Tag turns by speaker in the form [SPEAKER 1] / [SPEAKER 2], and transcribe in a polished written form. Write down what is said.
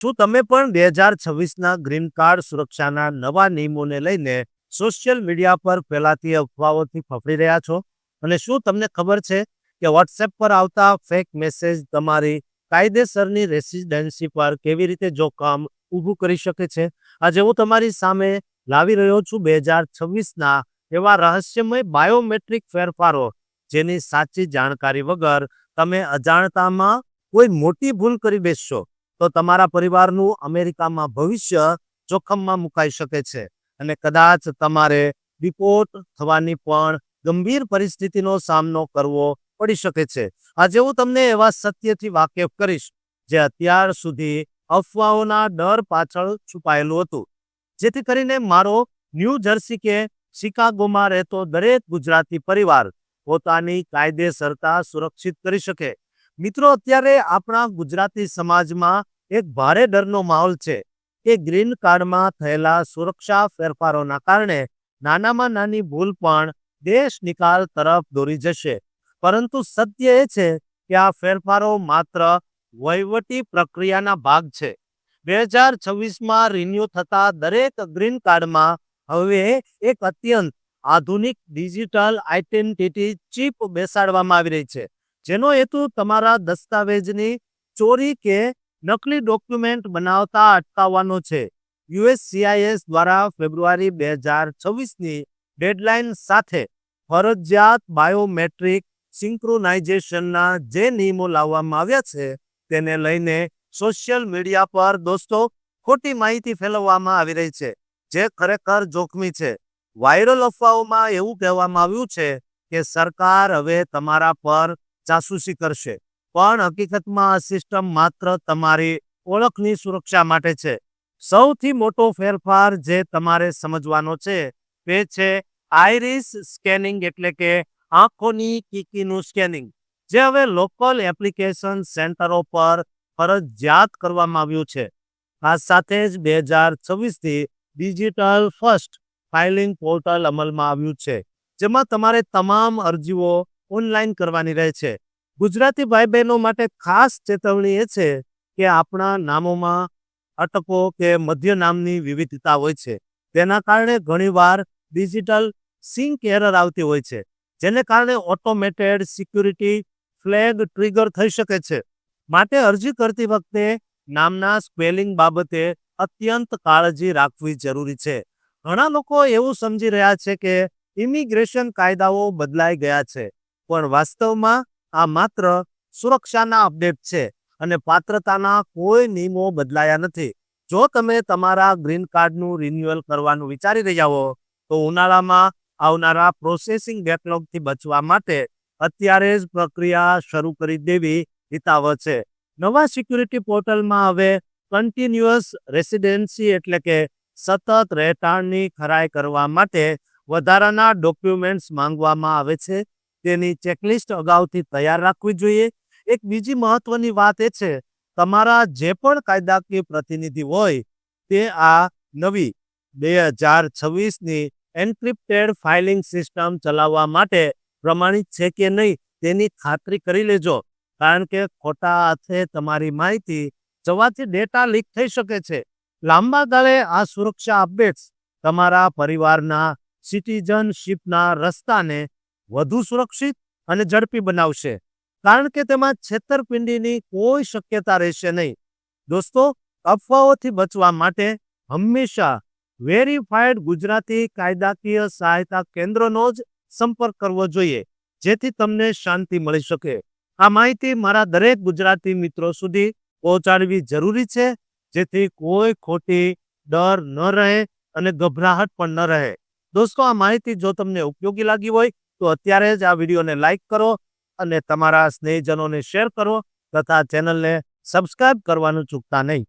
[SPEAKER 1] શું તમે પણ 2026ના ગ્રીન કાર્ડ સુરક્ષાના નવા નિયમોને લઈને સોશિયલ મીડિયા પર ફેલાતી અફવાઓથી ફફડી રહ્યા છો? અને શું તમને ખબર છે કે WhatsApp પર આવતા ફેક મેસેજ તમારી કાયદેસરની રેસિડેન્સી પર કેવી રીતે જોખમ ઊભું કરી શકે છે? આજે હું તમારી સામે લાવી રહ્યો છું 2026ના એવા રહસ્યમય બાયોમેટ્રિક ફેરફારો જેની સાચી જાણકારી વગર તમે અજાણતામાં કોઈ મોટી ભૂલ કરી બેસશો તો તમારા પરિવારનું અમેરિકામાં ભવિષ્ય જોખમમાં મુકાઈ શકે છે અને કદાચ તમારે ડિપોર્ટ થવાની પણ ગંભીર પરિસ્થિતિનો સામનો કરવો પડી શકે છે. આજે હું તમને એવા સત્યથી વાકેફ કરીશ જે અત્યાર સુધી અફવાઓના ડર પાછળ છુપાયેલું હતું, જેથી કરીને મારો ન્યૂ જર્સી કે શિકાગોમાં રહેતો દરેક ગુજરાતી પરિવાર પોતાની કાયદેસરતા સુરક્ષિત કરી શકે. મિત્રો, અત્યારે આપણા ગુજરાતી સમાજમાં એક ભારે ડરનો માહોલ છે કે ગ્રીન કાર્ડમાં થયેલા સુરક્ષા ફેરફારોના કારણે નાનામાં નાની ભૂલ પણ દેશ નિકાલ તરફ દોરી જશે. પરંતુ સત્ય એ છે કે આ ફેરફારો માત્ર વહીવટી પ્રક્રિયાના ભાગ છે. 2026માં રિન્યુ થતા દરેક ગ્રીન કાર્ડમાં હવે એક અત્યંત આધુનિક ડિજિટલ આઇડેન્ટિટી ચિપ બેસાડવામાં આવી રહી છે, જેનો હેતુ તમારા દસ્તાવેજની ચોરી કે નકલી ડોક્યુમેન્ટ બનાવતા અટકાવવાનો છે. USCIS દ્વારા ફેબ્રુઆરી 2026ની ડેડલાઇન સાથે ફરજિયાત બાયોમેટ્રિક સિંક્રોનાઇઝેશનના જે નિયમો લાવવામાં આવ્યા છે તેને લઈને સોશિયલ મીડિયા પર દોસ્તો ખોટી માહિતી ફેલાવવામાં આવી રહી છે, જે ખરેખર જોખમી છે. વાયરલ અફવાઓમાં એવું કહેવામાં આવ્યું છે કે સરકાર હવે તમારા પર જાસૂસી કરશે, પણ હકીકતમાં આ સિસ્ટમ માત્ર તમારી ઓળખની સુરક્ષા માટે છે. સૌથી મોટો ફેરફાર જે તમારે સમજવાનો છે તે છે આઈરિસ સ્કેનિંગ, એટલે કે આંખોની કીકીનું સ્કેનિંગ, જે હવે લોકલ એપ્લિકેશન સેન્ટરો પર ફરજિયાત કરવામાં આવ્યું છે. આ સાથે જ 2026થી ડિજિટલ ફર્સ્ટ ફાઇલિંગ પોર્ટલ અમલમાં આવ્યું છે, જેમાં તમારે તમામ અરજીઓ ઓનલાઈન કરવાની રહે છે. ગુજરાતી ભાઈ બહેનો માટે ખાસ ચેતવણી એ છે કે આપણા નામોમાં અટકો કે મધ્ય નામની વિવિધતા હોય છે. તેના કારણે ઘણીવાર ડિજિટલ સિંક એરર આવતી હોય છે, જેને કારણે ઓટોમેટેડ સિક્યુરિટી ફ્લેગ ટ્રિગર થઈ શકે છે. માટે અરજી કરતી વખતે નામના સ્પેલિંગ બાબતે અત્યંત કાળજી રાખવી જરૂરી છે. ઘણા લોકો એવું સમજી રહ્યા છે કે ઇમિગ્રેશન કાયદાઓ બદલાઈ ગયા છે, પણ વાસ્તવમાં આ માત્ર સુરક્ષાના અપડેટ છે અને પાત્રતાના કોઈ નિયમો બદલાયા નથી. જો તમે તમારા ગ્રીન કાર્ડનું રિન્યુઅલ કરવાનું વિચારી રહ્યા હો તો ઉનાળામાં આવનારા પ્રોસેસિંગ બેકલોગથી બચવા માટે અત્યારે જ પ્રક્રિયા શરૂ કરી દેવી હિતાવહ છે. નવા સિક્યુરિટી પોર્ટલમાં હવે કન્ટિન્યુઅસ રેસિડેન્સી, એટલે કે સતત રહેઠાણની ખરાઈ કરવા માટે વધારાના ડોક્યુમેન્ટ્સ માંગવામાં આવે છે. તેની ચેકલિસ્ટ અગાઉથી તૈયાર રાખવી જોઈએ. એક બીજી મહત્વની વાત એ છે, તમારા જે પણ કાયદાકીય પ્રતિનિધિ હોય તે આ નવી 2026ની એન્ક્રિપ્ટેડ ફાઇલિંગ સિસ્ટમ ચલાવવા માટે પ્રમાણિત છે કે નહીં તેની ખાતરી કરી લેજો, કારણ કે ખોટા હાથે તમારી માહિતી જવાથી ડેટા લીક થઈ શકે છે. લાંબા ગાળે આ સુરક્ષા અપડેટ્સ તમારા પરિવારના સિટીઝનશીપના રસ્તાને વધુ સુરક્ષિત અને ઝડપી બનાવશે, કારણ કે તેમાં છેતરપિંડીની કોઈ શક્યતા રહેશે નહીં. દોસ્તો, અફવાઓથી બચવા માટે હંમેશા વેરીફાઈડ ગુજરાતી કાયદાકીય સહાયતા કેન્દ્રનો જ સંપર્ક કરવો જોઈએ, જેથી તમને શાંતિ મળી શકે. આ માહિતી મારા દરેક ગુજરાતી મિત્રો સુધી પહોંચાડવી જરૂરી છે, જેથી કોઈ ખોટી ડર ન રહે અને ગભરાહટ પણ ન રહે. દોસ્તો, આ માહિતી જો તમને ઉપયોગી લાગી હોય તો અત્યારે જ આ વિડીયોને લાઈક કરો અને તમારા સ્નેહીજનોને શેર કરો તથા ચેનલને સબસ્ક્રાઇબ કરવાનું ચૂકતા નહીં.